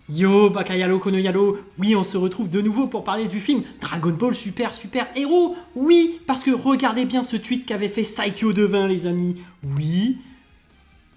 Yo, Bakayalo Konoyalo, oui, on se retrouve de nouveau pour parler du film Dragon Ball Super Super Héros. Oui, parce que regardez bien ce tweet qu'avait fait Saikyo Devin, les amis. Oui,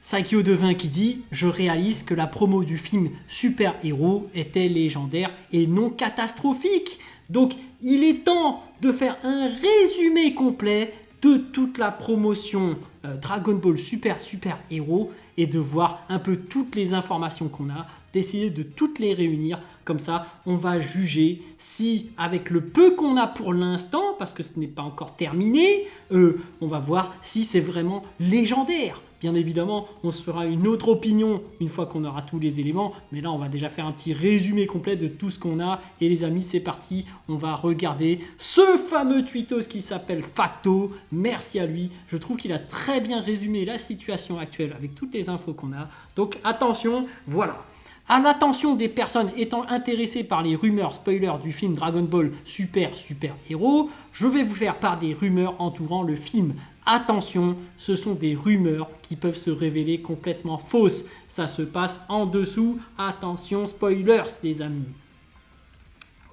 Saikyo Devin qui dit « Je réalise que la promo du film Super Héros était légendaire et non catastrophique. Donc, il est temps de faire un résumé complet de toute la promotion Dragon Ball Super Super Héros et de voir un peu toutes les informations qu'on a, d'essayer de toutes les réunir. Comme ça, on va juger si, avec le peu qu'on a pour l'instant, parce que ce n'est pas encore terminé, on va voir si c'est vraiment légendaire. Bien évidemment, on se fera une autre opinion une fois qu'on aura tous les éléments. Mais là, on va déjà faire un petit résumé complet de tout ce qu'on a. Et les amis, c'est parti. On va regarder ce fameux tweetos qui s'appelle Facto. Merci à lui. Je trouve qu'il a très bien résumé la situation actuelle avec toutes les infos qu'on a. Donc attention, voilà. À l'attention des personnes étant intéressées par les rumeurs spoilers du film Dragon Ball Super Super Héros, je vais vous faire part des rumeurs entourant le film. Attention, ce sont des rumeurs qui peuvent se révéler complètement fausses. Ça se passe en dessous. Attention, spoilers, les amis.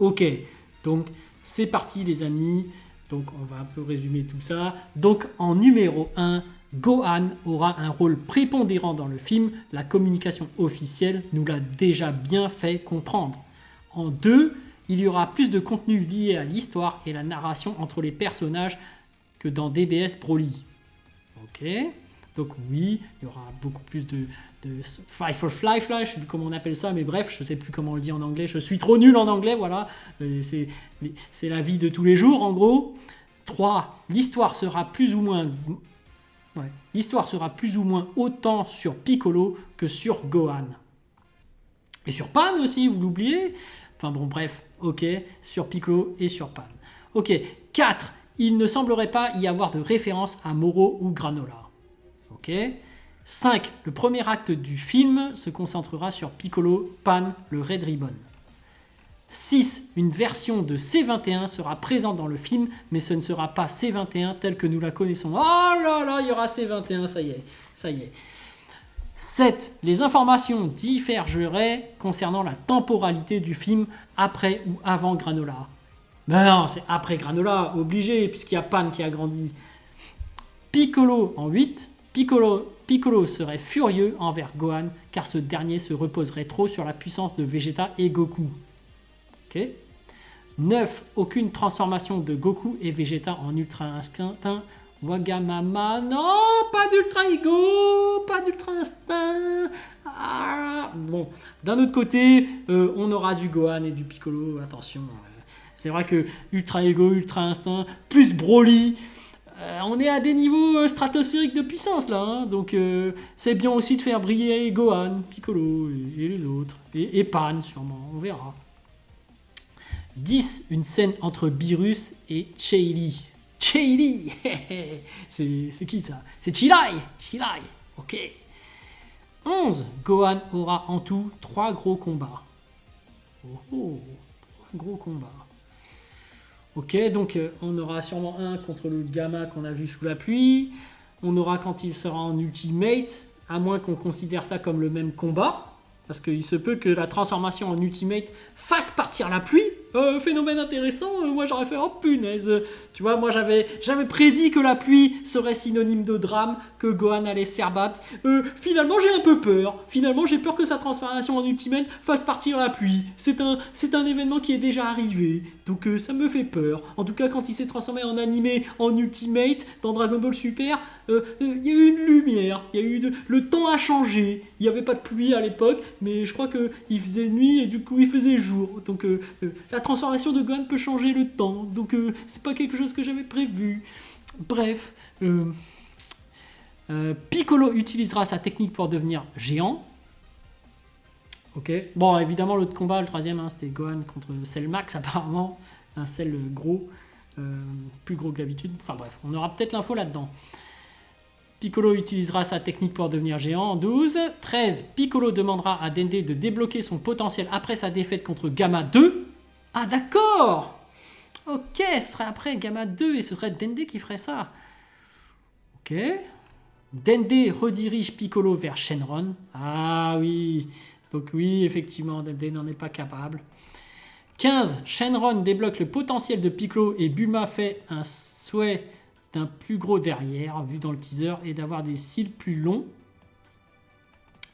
Ok, donc c'est parti, les amis. Donc on va un peu résumer tout ça. Donc en numéro 1, Gohan aura un rôle prépondérant dans le film. La communication officielle nous l'a déjà bien fait comprendre. En 2, il y aura plus de contenu lié à l'histoire et la narration entre les personnages que dans DBS Broly. Ok, donc oui, il y aura beaucoup plus de Fly for Fly, je sais plus comment on appelle ça, mais bref, je sais plus comment on le dit en anglais, je suis trop nul en anglais, voilà, c'est la vie de tous les jours en gros. 3, l'histoire sera plus ou moins autant sur Piccolo que sur Gohan. Et sur Pan aussi, vous l'oubliez. Enfin bon, bref, ok, sur Piccolo et sur Pan. Ok, 4, il ne semblerait pas y avoir de référence à Moro ou Granola. Ok. 5, le premier acte du film se concentrera sur Piccolo, Pan, le Red Ribbon. 6, une version de C21 sera présente dans le film, mais ce ne sera pas C21 tel que nous la connaissons. Oh là là, il y aura C21, ça y est. 7, les informations divergeraient concernant la temporalité du film après ou avant Granola. Ben non, c'est après Granola, obligé, puisqu'il y a Pan qui a grandi. Piccolo en 8, Piccolo serait furieux envers Gohan, car ce dernier se reposerait trop sur la puissance de Vegeta et Goku. Ok. 9, aucune transformation de Goku et Vegeta en Ultra Instinct. Wagamama, non, pas d'Ultra Ego, pas d'Ultra Instinct. Ah, bon, d'un autre côté, on aura du Gohan et du Piccolo, attention. C'est vrai que Ultra Ego, Ultra Instinct, plus Broly, on est à des niveaux stratosphériques de puissance là. Hein, donc c'est bien aussi de faire briller Gohan, Piccolo et les autres. Et Pan sûrement, on verra. 10, une scène entre Beerus et Cheili. Cheili c'est qui ça? C'est Chilai, ok. 11, Gohan aura en tout 3 gros combats. Oh, 3 gros combats. Ok, donc on aura sûrement un contre le Gamma qu'on a vu sous la pluie. On aura quand il sera en Ultimate, à moins qu'on considère ça comme le même combat. Parce qu'il se peut que la transformation en Ultimate fasse partir la pluie. Phénomène intéressant, moi j'aurais fait, oh punaise. Tu vois, moi j'avais prédit que la pluie serait synonyme de drame, que Gohan allait se faire battre. Finalement j'ai un peu peur. Finalement j'ai peur que sa transformation en Ultimate fasse partir la pluie. C'est un événement qui est déjà arrivé. Donc ça me fait peur. En tout cas quand il s'est transformé en animé, en Ultimate, dans Dragon Ball Super, il y a eu une lumière. Le temps a changé. Il n'y avait pas de pluie à l'époque, mais je crois qu'il faisait nuit et du coup il faisait jour. Donc la transformation de Gohan peut changer le temps. Donc c'est pas quelque chose que j'avais prévu. Bref, Piccolo utilisera sa technique pour devenir géant. Ok. Bon, évidemment l'autre combat, le troisième, c'était Gohan contre Cell Max apparemment. Un Cell gros, plus gros que d'habitude. Enfin bref, on aura peut-être l'info là-dedans. Piccolo utilisera sa technique pour devenir géant en 12. 13. Piccolo demandera à Dende de débloquer son potentiel après sa défaite contre Gamma 2. Ah d'accord. Ok, ce serait après Gamma 2 et ce serait Dende qui ferait ça. Ok. Dende redirige Piccolo vers Shenron. Ah oui. Donc oui, effectivement, Dende n'en est pas capable. 15. Shenron débloque le potentiel de Piccolo et Bulma fait un souhait d'un plus gros derrière, vu dans le teaser, et d'avoir des cils plus longs.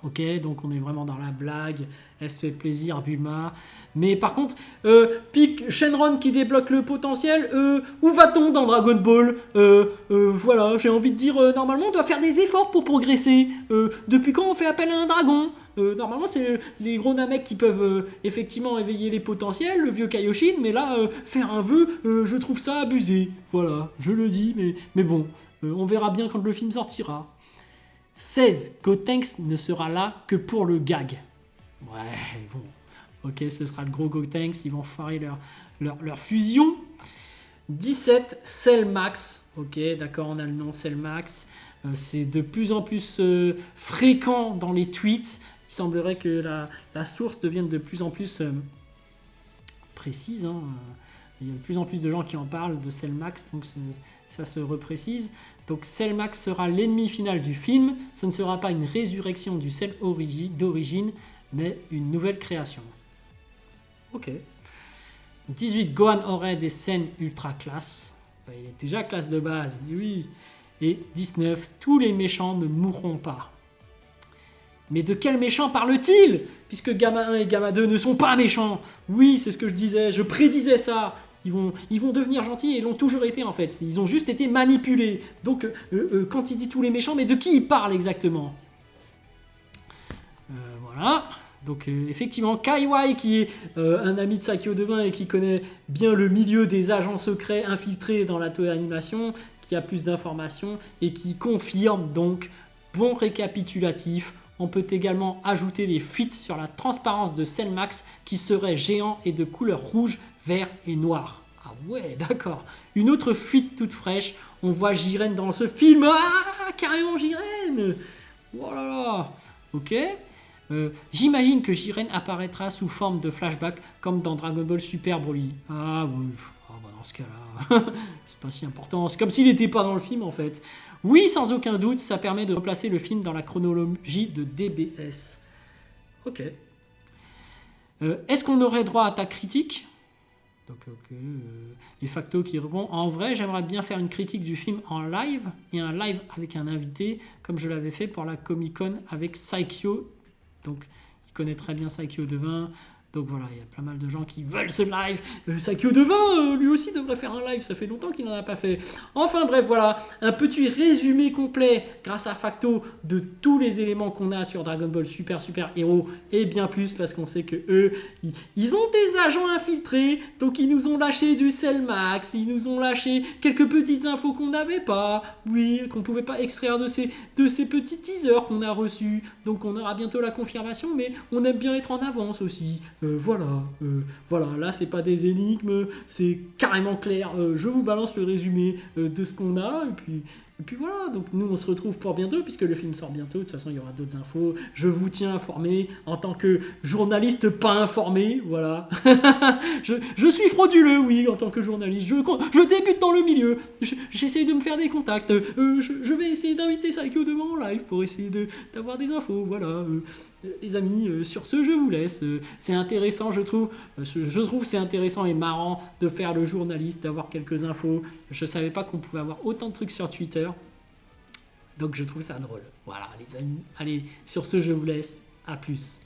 Ok, donc on est vraiment dans la blague, elle se fait plaisir, Bulma. Mais par contre, Shenron qui débloque le potentiel, où va-t-on dans Dragon Ball? Voilà, j'ai envie de dire, normalement on doit faire des efforts pour progresser. Depuis quand on fait appel à un dragon? Normalement c'est les gros Namek qui peuvent effectivement éveiller les potentiels, le vieux Kaioshin, mais là, faire un vœu, je trouve ça abusé. Voilà, je le dis, mais bon, on verra bien quand le film sortira. 16. Gotenks ne sera là que pour le gag. Ouais, bon. Ok, ce sera le gros Gotenks. Ils vont foirer leur fusion. 17. Cellmax. Ok, d'accord, on a le nom Cellmax. C'est de plus en plus fréquent dans les tweets. Il semblerait que la source devienne de plus en plus précise. Hein. Il y a de plus en plus de gens qui en parlent de Cellmax, donc ça se reprécise. Donc Cellmax sera l'ennemi final du film. Ce ne sera pas une résurrection du Cell d'origine, mais une nouvelle création. Ok. 18. Gohan aurait des scènes ultra classe. Il est déjà classe de base, oui. Et 19. Tous les méchants ne mourront pas. Mais de quel méchant parle-t-il? Puisque Gamma 1 et Gamma 2 ne sont pas méchants. Oui, c'est ce que je disais, je prédisais ça. Ils vont devenir gentils et l'ont toujours été en fait. Ils ont juste été manipulés. Donc quand il dit tous les méchants, mais de qui il parle exactement? Voilà. Donc effectivement, Kaiwai qui est un ami de Sakio Devin et qui connaît bien le milieu des agents secrets infiltrés dans la Toei Animation, qui a plus d'informations et qui confirme donc, bon récapitulatif. On peut également ajouter des fuites sur la transparence de Cellmax qui serait géant et de couleur rouge, vert et noir. Ah ouais, d'accord. Une autre fuite toute fraîche, on voit Jiren dans ce film. Ah, carrément Jiren. Oh là là. Ok. J'imagine que Jiren apparaîtra sous forme de flashback comme dans Dragon Ball Super Broly. Ah oui. Ah bah dans ce cas-là, c'est pas si important. C'est comme s'il n'était pas dans le film en fait. Oui, sans aucun doute, ça permet de replacer le film dans la chronologie de DBS. Ok. Est-ce qu'on aurait droit à ta critique? Donc, ok. Et Facto qui répond: en vrai, j'aimerais bien faire une critique du film en live et un live avec un invité, comme je l'avais fait pour la Comic-Con avec Saikyo. Donc, il connaît très bien Saikyo Devin. Donc voilà, il y a pas mal de gens qui veulent ce live. Saikyo Devin, lui aussi devrait faire un live, ça fait longtemps qu'il n'en a pas fait. Enfin bref, voilà, un petit résumé complet grâce à Facto de tous les éléments qu'on a sur Dragon Ball Super Héros et bien plus parce qu'on sait que eux, ils ont des agents infiltrés, donc ils nous ont lâché du Cellmax, ils nous ont lâché quelques petites infos qu'on n'avait pas, oui, qu'on pouvait pas extraire de ces petits teasers qu'on a reçus. Donc on aura bientôt la confirmation, mais on aime bien être en avance aussi. Voilà, là c'est pas des énigmes, c'est carrément clair. Je vous balance le résumé de ce qu'on a et puis voilà, donc nous on se retrouve pour bientôt puisque le film sort bientôt, de toute façon il y aura d'autres infos, je vous tiens informé en tant que journaliste pas informé, voilà. je suis frauduleux, oui, en tant que journaliste, je débute dans le milieu, j'essaie de me faire des contacts, je vais essayer d'inviter Saikyo devant en live pour essayer d'avoir des infos, voilà. Les amis, sur ce, je vous laisse. C'est intéressant, je trouve. C'est intéressant et marrant de faire le journaliste, d'avoir quelques infos. Je ne savais pas qu'on pouvait avoir autant de trucs sur Twitter. Donc, je trouve ça drôle. Voilà, les amis. Allez, sur ce, je vous laisse. À plus.